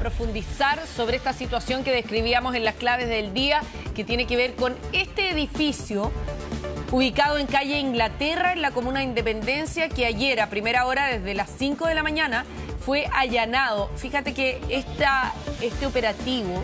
profundizar sobre esta situación que describíamos en las claves del día, que tiene que ver con este edificio ubicado en calle Inglaterra, en la comuna de Independencia, que ayer a primera hora, desde las 5 de la mañana, fue allanado. Fíjate que este operativo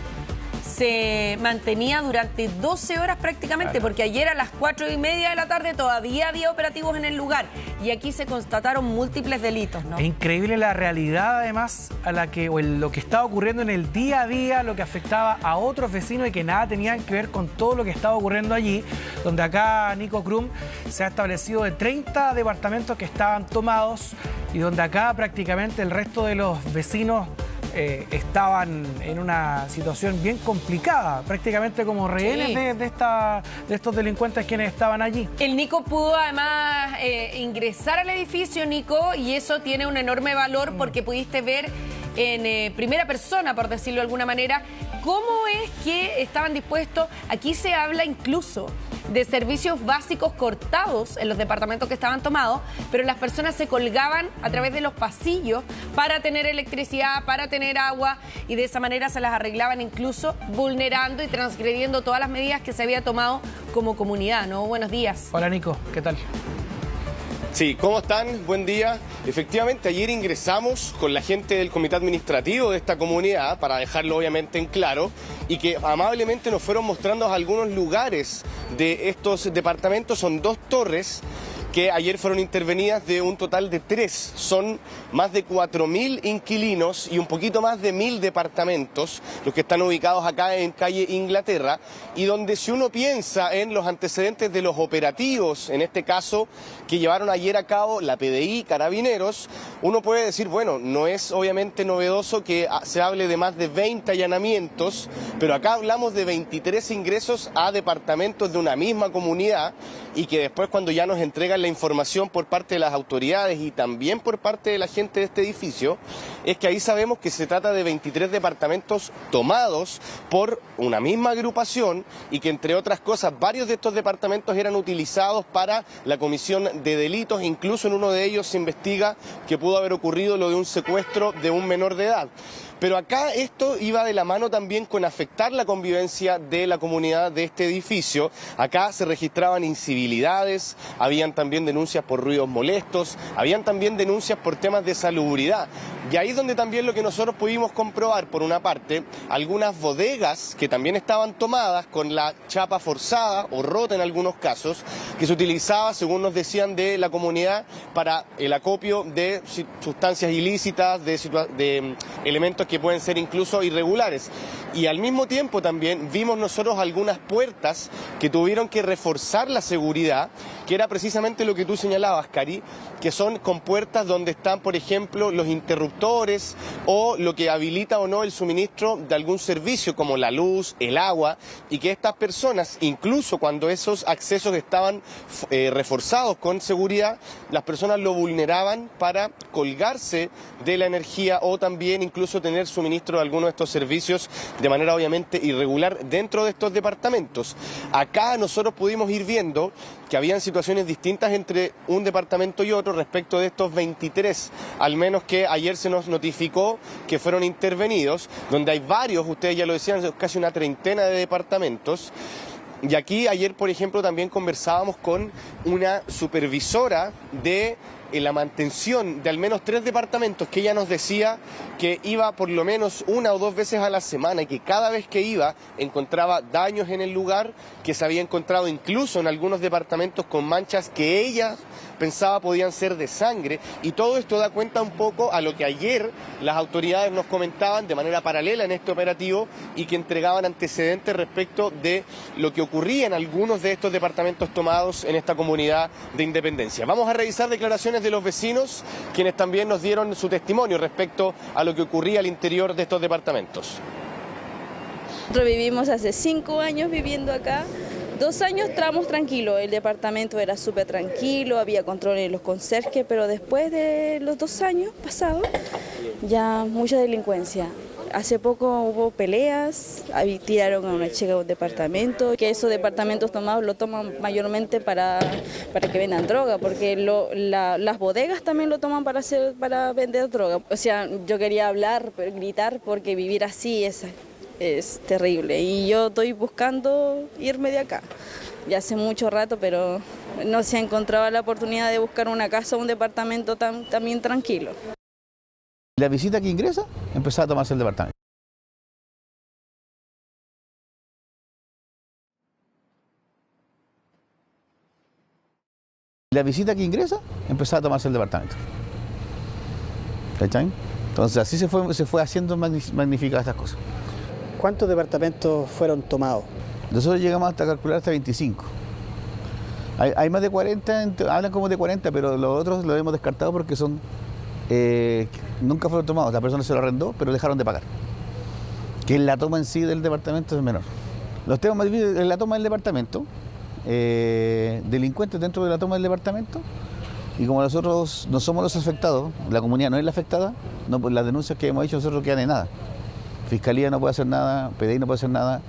se mantenía durante 12 horas prácticamente, porque ayer a las 4:30 de la tarde todavía había operativos en el lugar y aquí se constataron múltiples delitos, ¿no? Es increíble la realidad, además, lo que estaba ocurriendo en el día a día, lo que afectaba a otros vecinos y que nada tenían que ver con todo lo que estaba ocurriendo allí, donde acá, Nico Krum, se ha establecido de 30 departamentos que estaban tomados y donde acá prácticamente el resto de los vecinos estaban en una situación bien complicada, prácticamente como rehenes de estos delincuentes quienes estaban allí. El Nico pudo además ingresar al edificio, Nico, y eso tiene un enorme valor porque pudiste ver en primera persona, por decirlo de alguna manera, cómo es que estaban dispuestos. Aquí se habla incluso de servicios básicos cortados en los departamentos que estaban tomados, pero las personas se colgaban a través de los pasillos para tener electricidad, para tener agua, y de esa manera se las arreglaban, incluso vulnerando y transgrediendo todas las medidas que se había tomado como comunidad, ¿no? Buenos días. Hola, Nico, ¿qué tal? Sí, ¿cómo están? Buen día. Efectivamente, ayer ingresamos con la gente del comité administrativo de esta comunidad, para dejarlo obviamente en claro, y que amablemente nos fueron mostrando algunos lugares de estos departamentos. Son 2 torres que ayer fueron intervenidas, de un total de 3. Son más de 4.000 inquilinos y un poquito más de 1.000 departamentos, los que están ubicados acá en calle Inglaterra, y donde, si uno piensa en los antecedentes de los operativos, en este caso, que llevaron ayer a cabo la PDI, Carabineros, uno puede decir, bueno, no es obviamente novedoso que se hable de más de 20 allanamientos, pero acá hablamos de 23 ingresos a departamentos de una misma comunidad, y que después, cuando ya nos entregan la información por parte de las autoridades y también por parte de la gente de este edificio, es que ahí sabemos que se trata de 23 departamentos tomados por una misma agrupación, y que, entre otras cosas, varios de estos departamentos eran utilizados para la comisión de delitos. Incluso en uno de ellos se investiga que pudo haber ocurrido lo de un secuestro de un menor de edad. Pero acá esto iba de la mano también con afectar la convivencia de la comunidad de este edificio. Acá se registraban incivilidades, habían también denuncias por ruidos molestos, habían también denuncias por temas de salubridad. Y ahí es donde también lo que nosotros pudimos comprobar, por una parte, algunas bodegas que también estaban tomadas con la chapa forzada o rota en algunos casos, que se utilizaba, según nos decían de la comunidad, para el acopio de sustancias ilícitas, de elementos que pueden ser incluso irregulares. Y al mismo tiempo también vimos nosotros algunas puertas que tuvieron que reforzar la seguridad, que era precisamente lo que tú señalabas, Cari, que son compuertas donde están, por ejemplo, los interruptores o lo que habilita o no el suministro de algún servicio como la luz, el agua, y que estas personas, incluso cuando esos accesos estaban reforzados con seguridad, las personas lo vulneraban para colgarse de la energía o también incluso tener suministro de alguno de estos servicios de manera obviamente irregular dentro de estos departamentos. Acá nosotros pudimos ir viendo que habían situaciones distintas entre un departamento y otro respecto de estos 23, al menos que ayer se nos notificó que fueron intervenidos, donde hay varios, ustedes ya lo decían, casi una treintena de departamentos. Y aquí ayer, por ejemplo, también conversábamos con una supervisora de la mantención de al menos 3 departamentos, que ella nos decía que iba por lo menos 1 o 2 veces a la semana, y que cada vez que iba encontraba daños en el lugar, que se había encontrado incluso en algunos departamentos con manchas que ella pensaba podían ser de sangre. Y todo esto da cuenta un poco a lo que ayer las autoridades nos comentaban de manera paralela en este operativo, y que entregaban antecedentes respecto de lo que ocurría en algunos de estos departamentos tomados en esta comunidad de Independencia. Vamos a revisar declaraciones de los vecinos, quienes también nos dieron su testimonio respecto a lo que ocurría al interior de estos departamentos. Nosotros vivimos hace 5 años viviendo acá. 2 años estábamos tranquilos, el departamento era súper tranquilo, había control en los conserjes, pero después de los 2 años pasados, ya mucha delincuencia. hace poco hubo peleas, ahí tiraron a una chica de un departamento, que esos departamentos tomados lo toman mayormente para que vendan droga, porque las bodegas también lo toman para vender droga. O sea, yo quería hablar, gritar, porque vivir así es terrible y yo estoy buscando irme de acá. Ya hace mucho rato, pero no se ha encontrado la oportunidad de buscar una casa o un departamento también tranquilo. La visita que ingresa, empezaba a tomarse el departamento. La visita que ingresa, empezaba a tomarse el departamento. ¿Cachai? Entonces así se fue haciendo magnificadas estas cosas. ¿Cuántos departamentos fueron tomados? Nosotros llegamos hasta calcular hasta 25. Hay más de 40, hablan como de 40, pero los otros los hemos descartado porque son nunca fueron tomados. La persona se lo arrendó, pero dejaron de pagar. Que la toma en sí del departamento es menor. Los temas más difíciles es la toma del departamento, delincuentes dentro de la toma del departamento, y como nosotros no somos los afectados, la comunidad no es la afectada, no, pues las denuncias que hemos hecho nosotros quedan en nada. Fiscalía no puede hacer nada, PDI no puede hacer nada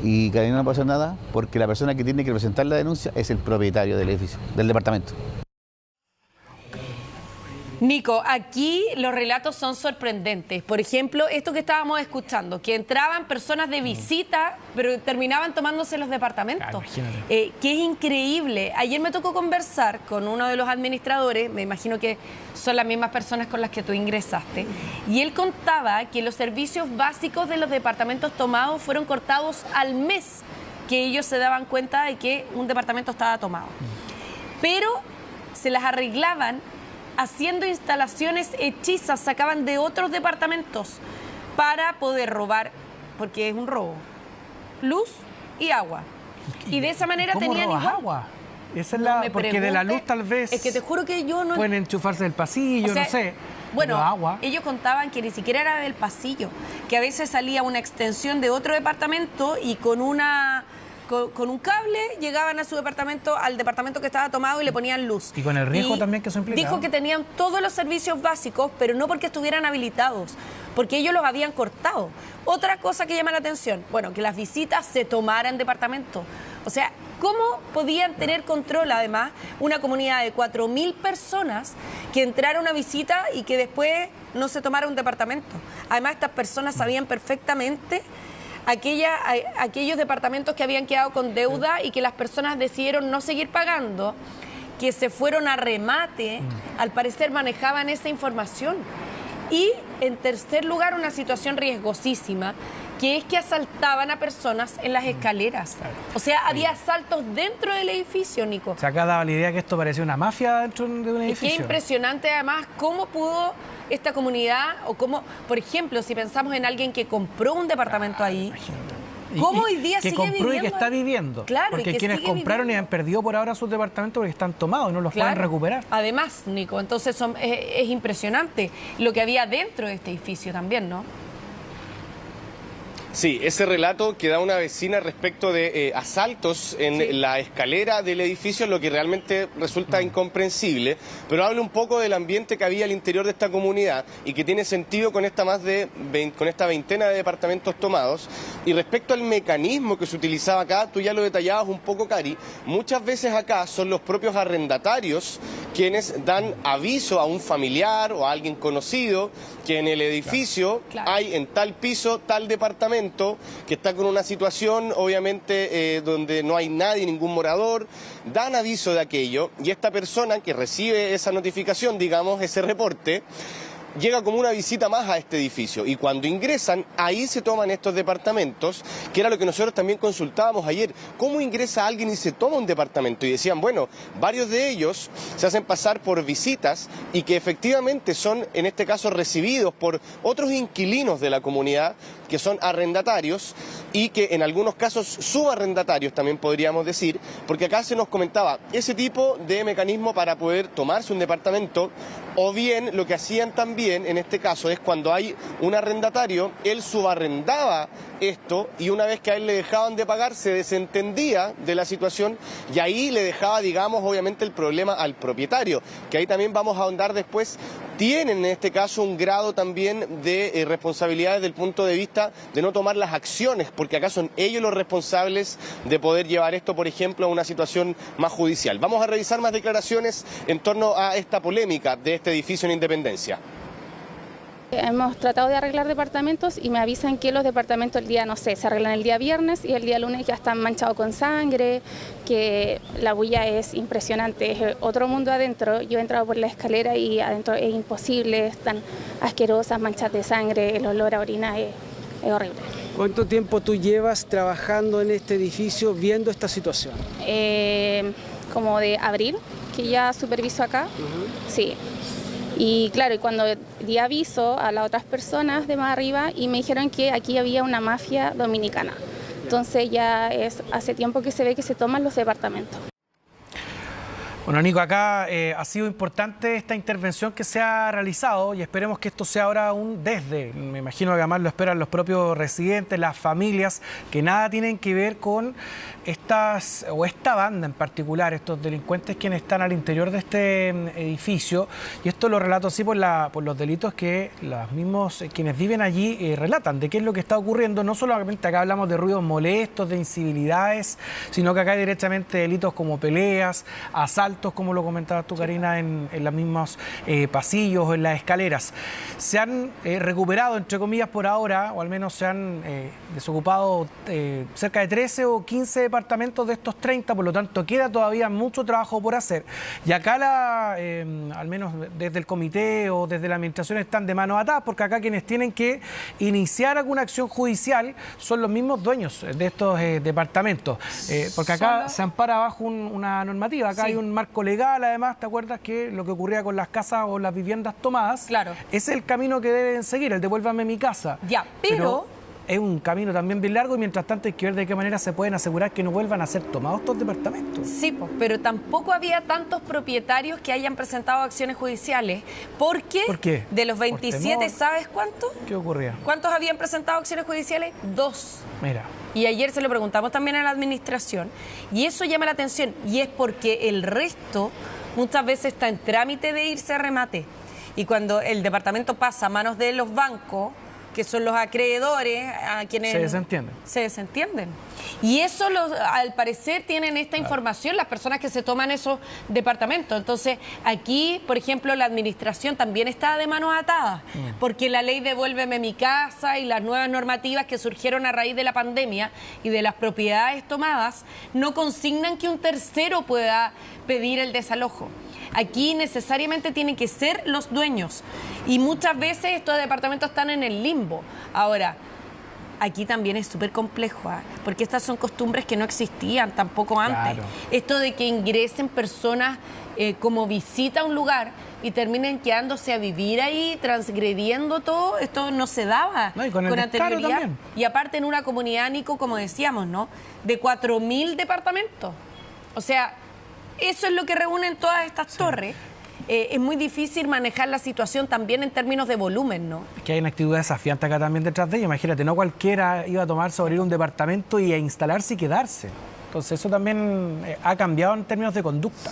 y Carabinero no puede hacer nada porque la persona que tiene que presentar la denuncia es el propietario del edificio, del departamento. Nico, aquí los relatos son sorprendentes. Por ejemplo, esto que estábamos escuchando, que entraban personas de visita, pero terminaban tomándose los departamentos. Que es increíble. Ayer me tocó conversar con uno de los administradores, me imagino que son las mismas personas con las que tú ingresaste, y él contaba que los servicios básicos de los departamentos tomados fueron cortados al mes, que ellos se daban cuenta de que un departamento estaba tomado. Pero se las arreglaban haciendo instalaciones hechizas, sacaban de otros departamentos para poder robar, porque es un robo, luz y agua. Y de esa manera tenían igual agua? Esa es porque de la luz tal vez es que te juro que yo no pueden enchufarse del pasillo, o sea, no sé. Bueno, agua. Ellos contaban que ni siquiera era del pasillo, que a veces salía una extensión de otro departamento y con un cable llegaban a su departamento, al departamento que estaba tomado y le ponían luz. Y con el riesgo también que eso implica. Dijo que tenían todos los servicios básicos, pero no porque estuvieran habilitados, porque ellos los habían cortado. Otra cosa que llama la atención, bueno, que las visitas se tomaran departamento. O sea, ¿cómo podían tener control, además, una comunidad de 4.000 personas que entrara a una visita y que después no se tomara un departamento? Además, estas personas sabían perfectamente aquellos departamentos que habían quedado con deuda y que las personas decidieron no seguir pagando, que se fueron a remate, al parecer manejaban esa información. Y en tercer lugar, una situación riesgosísima, que es que asaltaban a personas en las escaleras. O sea, había asaltos dentro del edificio, Nico. O sea, acá daba la idea que esto parecía una mafia dentro de un edificio. Y qué impresionante, además, cómo pudo esta comunidad, o cómo, por ejemplo, si pensamos en alguien que compró un departamento ahí, ¿cómo hoy día sigue viviendo? Que compró y que está viviendo. Claro, porque quienes compraron y han perdido por ahora sus departamentos porque están tomados y no los pueden recuperar. Además, Nico, entonces es impresionante lo que había dentro de este edificio también, ¿no? Sí, ese relato que da una vecina respecto de asaltos en la escalera del edificio es lo que realmente resulta incomprensible, pero habla un poco del ambiente que había al interior de esta comunidad y que tiene sentido con esta veintena de departamentos tomados. Y respecto al mecanismo que se utilizaba acá, tú ya lo detallabas un poco, Cari, muchas veces acá son los propios arrendatarios quienes dan aviso a un familiar o a alguien conocido que en el edificio hay en tal piso, tal departamento, que está con una situación obviamente donde no hay nadie, ningún morador, dan aviso de aquello y esta persona que recibe esa notificación, digamos, ese reporte, llega como una visita más a este edificio y cuando ingresan, ahí se toman estos departamentos, que era lo que nosotros también consultábamos ayer. ¿Cómo ingresa alguien y se toma un departamento? Y decían, bueno, varios de ellos se hacen pasar por visitas y que efectivamente son, en este caso, recibidos por otros inquilinos de la comunidad, que son arrendatarios y que en algunos casos subarrendatarios también podríamos decir, porque acá se nos comentaba ese tipo de mecanismo para poder tomarse un departamento, o bien lo que hacían también en este caso es cuando hay un arrendatario, él subarrendaba esto y una vez que a él le dejaban de pagar se desentendía de la situación y ahí le dejaba, digamos, obviamente el problema al propietario, que ahí también vamos a ahondar después tienen en este caso un grado también de responsabilidad desde el punto de vista de no tomar las acciones, porque acá son ellos los responsables de poder llevar esto, por ejemplo, a una situación más judicial. Vamos a revisar más declaraciones en torno a esta polémica de este edificio en Independencia. Hemos tratado de arreglar departamentos y me avisan que los departamentos el día, no sé, se arreglan el día viernes y el día lunes ya están manchados con sangre, que la bulla es impresionante, es otro mundo adentro. Yo he entrado por la escalera y adentro es imposible, están asquerosas, manchas de sangre, el olor a orina es horrible. ¿Cuánto tiempo tú llevas trabajando en este edificio viendo esta situación? Como de abril, que ya superviso acá, sí. Y claro, y cuando di aviso a las otras personas de más arriba y me dijeron que aquí había una mafia dominicana. Entonces ya es hace tiempo que se ve que se toman los departamentos. Bueno, Nico, acá ha sido importante esta intervención que se ha realizado y esperemos que esto sea ahora un desde. Me imagino que además lo esperan los propios residentes, las familias, que nada tienen que ver con esta banda en particular, estos delincuentes quienes están al interior de este edificio. Y esto lo relato así por los delitos que los mismos quienes viven allí relatan, de qué es lo que está ocurriendo. No solamente acá hablamos de ruidos molestos, de incivilidades, sino que acá hay directamente delitos como peleas, asaltos, como lo comentabas tú, Karina, en los mismos pasillos o en las escaleras. Se han recuperado, entre comillas, por ahora, o al menos se han desocupado cerca de 13 o 15 departamentos de estos 30, por lo tanto queda todavía mucho trabajo por hacer. Y acá, al menos desde el comité o desde la administración, están de manos atadas, porque acá quienes tienen que iniciar alguna acción judicial son los mismos dueños de estos departamentos, porque acá se ampara bajo una normativa, acá hay un marco legal, además, ¿te acuerdas que lo que ocurría con las casas o las viviendas tomadas? Claro. Es el camino que deben seguir, el devuélvame mi casa. Ya, pero es un camino también bien largo y mientras tanto hay que ver de qué manera se pueden asegurar que no vuelvan a ser tomados estos departamentos. Sí, pero tampoco había tantos propietarios que hayan presentado acciones judiciales. ¿Por qué? ¿Por qué? De los 27, ¿sabes cuántos? ¿Qué ocurría? ¿Cuántos habían presentado acciones judiciales? 2. Mira. Y ayer se lo preguntamos también a la administración y eso llama la atención y es porque el resto muchas veces está en trámite de irse a remate y cuando el departamento pasa a manos de los bancos, que son los acreedores, a quienes se desentienden. Y eso, al parecer, tienen esta información las personas que se toman esos departamentos. Entonces, aquí, por ejemplo, la administración también está de manos atadas, porque la ley Devuélveme mi casa y las nuevas normativas que surgieron a raíz de la pandemia y de las propiedades tomadas no consignan que un tercero pueda pedir el desalojo. Aquí necesariamente tienen que ser los dueños y muchas veces estos departamentos están en el limbo. Ahora, aquí también es súper complejo, porque estas son costumbres que no existían tampoco antes. Claro. Esto de que ingresen personas como visita a un lugar y terminen quedándose a vivir ahí, transgrediendo todo, esto no se daba con anterioridad. También. Y aparte en una comunidad, Nico, como decíamos, ¿no?, de 4.000 departamentos. O sea, eso es lo que reúnen todas estas torres. Es muy difícil manejar la situación también en términos de volumen, ¿no? Es que hay una actitud desafiante acá también detrás de ella. Imagínate, no cualquiera iba a tomarse, abrir un departamento y a instalarse y quedarse. Entonces eso también ha cambiado en términos de conducta.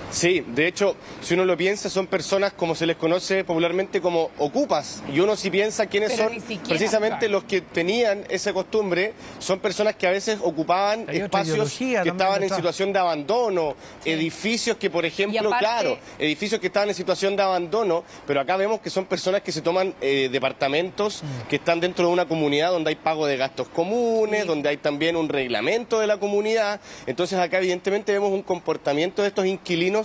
Sí, de hecho, si uno lo piensa, son personas como se les conoce popularmente como ocupas. Y uno si piensa quiénes son precisamente los que tenían esa costumbre, son personas que a veces ocupaban espacios que estaban en situación de abandono, edificios que, por ejemplo, edificios que estaban en situación de abandono, pero acá vemos que son personas que se toman departamentos que están dentro de una comunidad donde hay pago de gastos comunes, donde hay también un reglamento de la comunidad. Entonces acá evidentemente vemos un comportamiento de estos inquilinos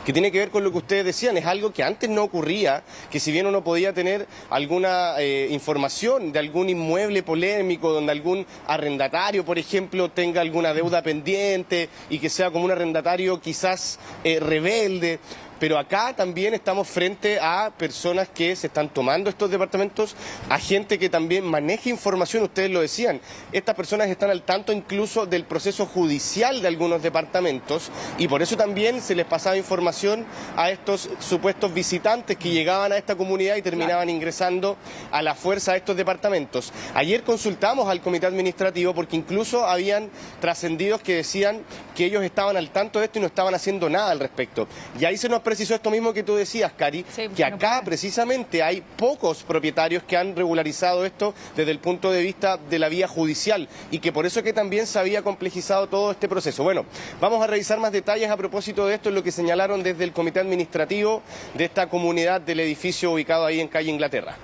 que tiene que ver con lo que ustedes decían. Es algo que antes no ocurría, que si bien uno podía tener alguna información de algún inmueble polémico, donde algún arrendatario, por ejemplo, tenga alguna deuda pendiente y que sea como un arrendatario quizás rebelde, pero acá también estamos frente a personas que se están tomando estos departamentos, a gente que también maneja información, ustedes lo decían, estas personas están al tanto incluso del proceso judicial de algunos departamentos y por eso también se les pasaba información a estos supuestos visitantes que llegaban a esta comunidad y terminaban ingresando a la fuerza a estos departamentos. Ayer consultamos al comité administrativo porque incluso habían trascendidos que decían que ellos estaban al tanto de esto y no estaban haciendo nada al respecto. Y ahí se nos precisó esto mismo que tú decías, Cari, Sí, que acá precisamente hay pocos propietarios que han regularizado esto desde el punto de vista de la vía judicial y que por eso que también se había complejizado todo este proceso. Bueno, vamos a revisar más detalles a propósito de esto, en lo que señalaron desde el comité administrativo de esta comunidad del edificio ubicado ahí en calle Inglaterra.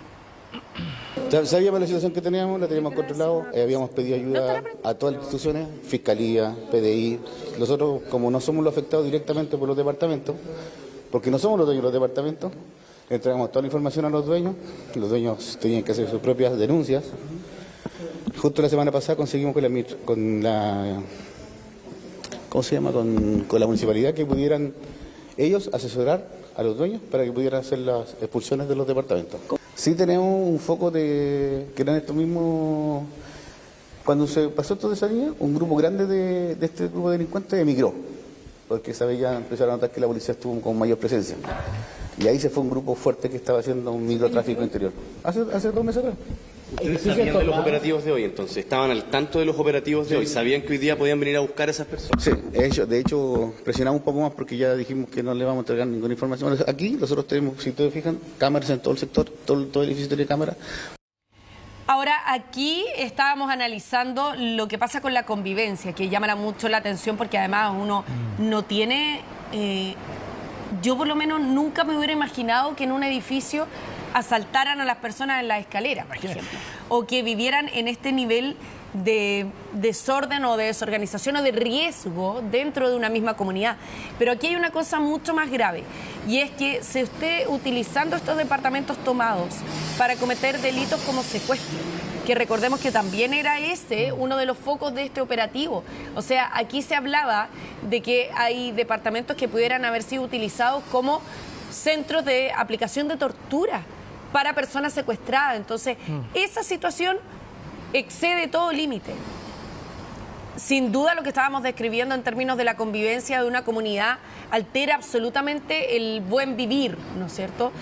Sabíamos la situación que teníamos, la teníamos controlado, habíamos pedido ayuda a todas las instituciones, Fiscalía, PDI. Nosotros, como no somos los afectados directamente por los departamentos, porque no somos los dueños de los departamentos, entregamos toda la información a los dueños tenían que hacer sus propias denuncias. Justo la semana pasada conseguimos con la municipalidad que pudieran ellos asesorar a los dueños para que pudieran hacer las expulsiones de los departamentos. Sí tenemos un foco que eran estos mismos, cuando se pasó toda esa línea, un grupo grande de este grupo de delincuentes emigró, porque esa vez ya empezaron a notar que la policía estuvo con mayor presencia. Y ahí se fue un grupo fuerte que estaba haciendo un microtráfico interior. Hace 2 meses atrás. ¿Ustedes sabían de los operativos de hoy entonces? ¿Estaban al tanto de los operativos de hoy? ¿Sabían que hoy día podían venir a buscar a esas personas? Sí, de hecho presionamos un poco más porque ya dijimos que no le vamos a entregar ninguna información. Aquí nosotros tenemos, si ustedes fijan, cámaras en todo el sector, todo el edificio tiene cámaras. Ahora, aquí estábamos analizando lo que pasa con la convivencia, que llama mucho la atención porque además uno no tiene... yo por lo menos nunca me hubiera imaginado que en un edificio asaltaran a las personas en las escaleras, por ejemplo, o que vivieran en este nivel de desorden o de desorganización o de riesgo dentro de una misma comunidad. Pero aquí hay una cosa mucho más grave, y es que se esté utilizando estos departamentos tomados para cometer delitos como secuestro, que recordemos que también era uno de los focos de este operativo. O sea, aquí se hablaba de que hay departamentos que pudieran haber sido utilizados como centros de aplicación de tortura para personas secuestradas. Entonces, esa situación excede todo límite. Sin duda lo que estábamos describiendo en términos de la convivencia de una comunidad altera absolutamente el buen vivir, ¿no es cierto?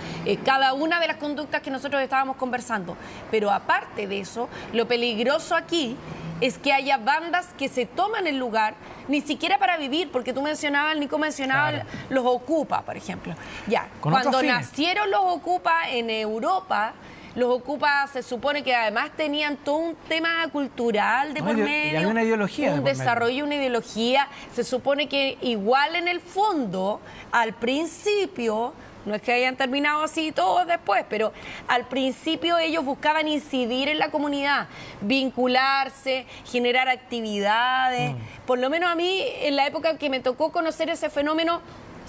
Cada una de las conductas que nosotros estábamos conversando. Pero aparte de eso, lo peligroso aquí es que haya bandas que se toman el lugar, ni siquiera para vivir, porque tú mencionabas, Nico mencionaba, claro, los Ocupa, por ejemplo. Ya, cuando nacieron los Ocupa en Europa, los Ocupa se supone que además tenían todo un tema cultural de por medio, una ideología un desarrollo, una ideología. Se supone que igual en el fondo, al principio, no es que hayan terminado así todos después, pero al principio ellos buscaban incidir en la comunidad, vincularse, generar actividades. Por lo menos a mí, en la época que me tocó conocer ese fenómeno,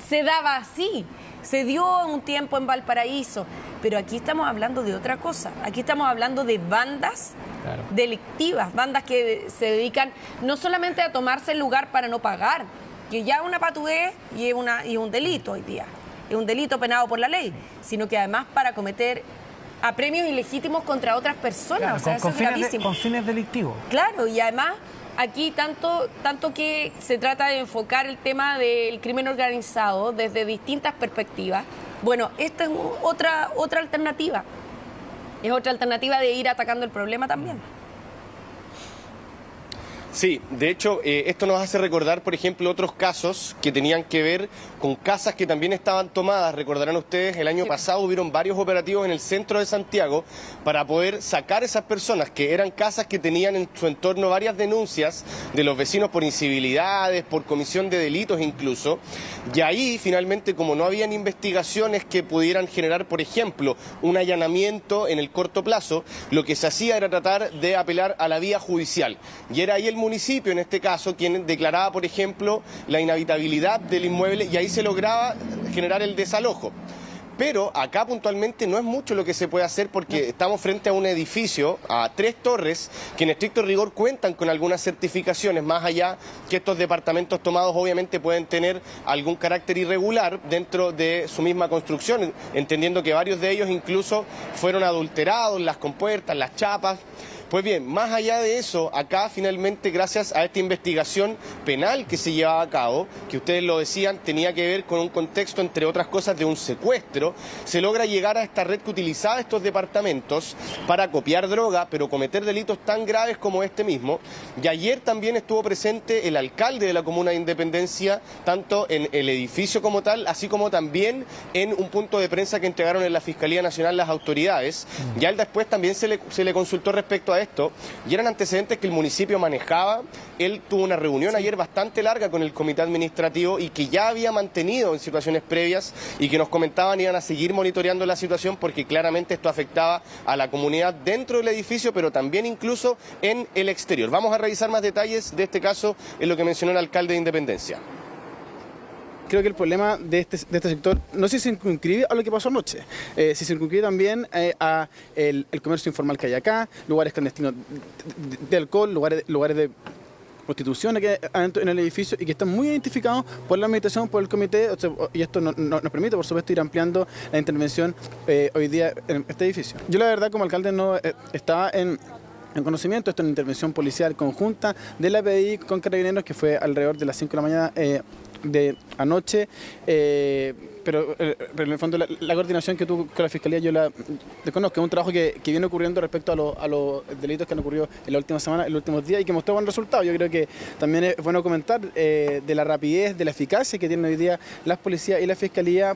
se daba así. Se dio un tiempo en Valparaíso, pero aquí estamos hablando de otra cosa. Aquí estamos hablando de bandas delictivas, bandas que se dedican no solamente a tomarse el lugar para no pagar, que ya es una patudez y es un delito hoy día. Es un delito penado por la ley, sino que además para cometer apremios ilegítimos contra otras personas. Claro, o sea, eso es gravísimo. Con fines delictivos. Claro, y además aquí tanto que se trata de enfocar el tema del crimen organizado desde distintas perspectivas. Bueno, esta es otra alternativa. Es otra alternativa de ir atacando el problema también. Sí, de hecho, esto nos hace recordar, por ejemplo, otros casos que tenían que ver con casas que también estaban tomadas. Recordarán ustedes, el año pasado hubieron varios operativos en el centro de Santiago para poder sacar esas personas, que eran casas que tenían en su entorno varias denuncias de los vecinos por incivilidades, por comisión de delitos incluso. Y ahí, finalmente, como no habían investigaciones que pudieran generar, por ejemplo, un allanamiento en el corto plazo, lo que se hacía era tratar de apelar a la vía judicial. Y era ahí el municipio, en este caso, quien declaraba, por ejemplo, la inhabitabilidad del inmueble, y ahí se lograba generar el desalojo. Pero acá puntualmente no es mucho lo que se puede hacer, porque estamos frente a un edificio, a 3 torres, que en estricto rigor cuentan con algunas certificaciones, más allá que estos departamentos tomados obviamente pueden tener algún carácter irregular dentro de su misma construcción, entendiendo que varios de ellos incluso fueron adulterados, las compuertas, las chapas. Pues bien, más allá de eso, acá finalmente, gracias a esta investigación penal que se llevaba a cabo, que ustedes lo decían, tenía que ver con un contexto, entre otras cosas, de un secuestro, se logra llegar a esta red que utilizaba estos departamentos para copiar droga, pero cometer delitos tan graves como este mismo. Y ayer también estuvo presente el alcalde de la Comuna de Independencia, tanto en el edificio como tal, así como también en un punto de prensa que entregaron en la Fiscalía Nacional las autoridades. Ya él después también se le consultó respecto a esto, y eran antecedentes que el municipio manejaba. Él tuvo una reunión ayer bastante larga con el comité administrativo y que ya había mantenido en situaciones previas y que nos comentaban iban a seguir monitoreando la situación porque claramente esto afectaba a la comunidad dentro del edificio, pero también incluso en el exterior. Vamos a revisar más detalles de este caso en lo que mencionó el alcalde de Independencia. Creo que el problema de este sector no sé si se circunscribe a lo que pasó anoche, se circunscribe también a el comercio informal que hay acá, lugares clandestinos de alcohol, lugares de prostitución aquí adentro en el edificio y que están muy identificados por la administración, por el comité, y esto nos permite, por supuesto, ir ampliando la intervención hoy día en este edificio. Yo la verdad como alcalde no estaba en conocimiento, esto es una intervención policial conjunta de la PDI con Carabineros que fue alrededor de las 5 de la mañana de anoche, pero en el fondo la coordinación que tuvo con la Fiscalía yo la desconozco, es un trabajo que viene ocurriendo respecto a los delitos que han ocurrido en la última semana, en los últimos días y que mostró buen resultado. Yo creo que también es bueno comentar de la rapidez, de la eficacia que tienen hoy día las policías y la Fiscalía.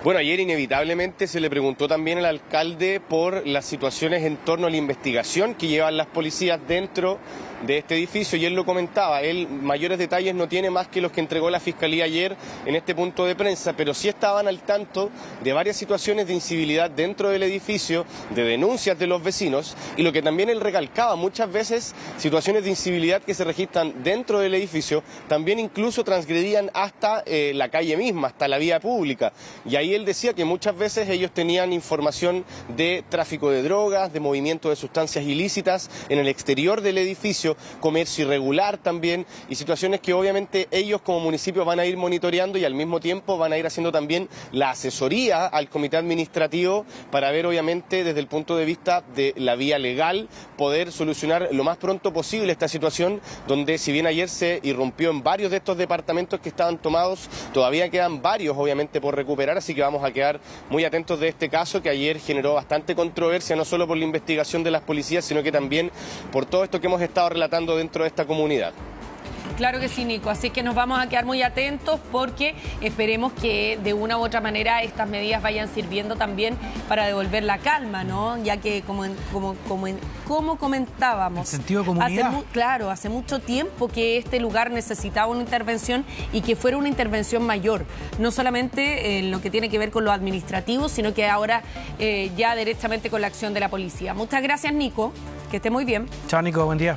Bueno, ayer inevitablemente se le preguntó también al alcalde por las situaciones en torno a la investigación que llevan las policías dentro de este edificio y él lo comentaba, él mayores detalles no tiene más que los que entregó la Fiscalía ayer en este punto de prensa, pero sí estaban al tanto de varias situaciones de incivilidad dentro del edificio, de denuncias de los vecinos y lo que también él recalcaba, muchas veces situaciones de incivilidad que se registran dentro del edificio también incluso transgredían hasta la calle misma, hasta la vía pública y ahí él decía que muchas veces ellos tenían información de tráfico de drogas, de movimiento de sustancias ilícitas en el exterior del edificio, comercio irregular también y situaciones que obviamente ellos como municipio van a ir monitoreando y al mismo tiempo van a ir haciendo también la asesoría al comité administrativo para ver obviamente desde el punto de vista de la vía legal poder solucionar lo más pronto posible esta situación donde si bien ayer se irrumpió en varios de estos departamentos que estaban tomados, todavía quedan varios obviamente por recuperar, así que vamos a quedar muy atentos de este caso que ayer generó bastante controversia, no solo por la investigación de las policías, sino que también por todo esto que hemos estado relatando dentro de esta comunidad. Claro que sí, Nico. Así que nos vamos a quedar muy atentos porque esperemos que de una u otra manera estas medidas vayan sirviendo también para devolver la calma, ¿no? Ya que como comentábamos, el sentido de comunidad. Claro, hace mucho tiempo que este lugar necesitaba una intervención y que fuera una intervención mayor, no solamente en lo que tiene que ver con lo administrativo, sino que ahora ya directamente con la acción de la policía. Muchas gracias, Nico. Que esté muy bien. Chao, Nico. Buen día.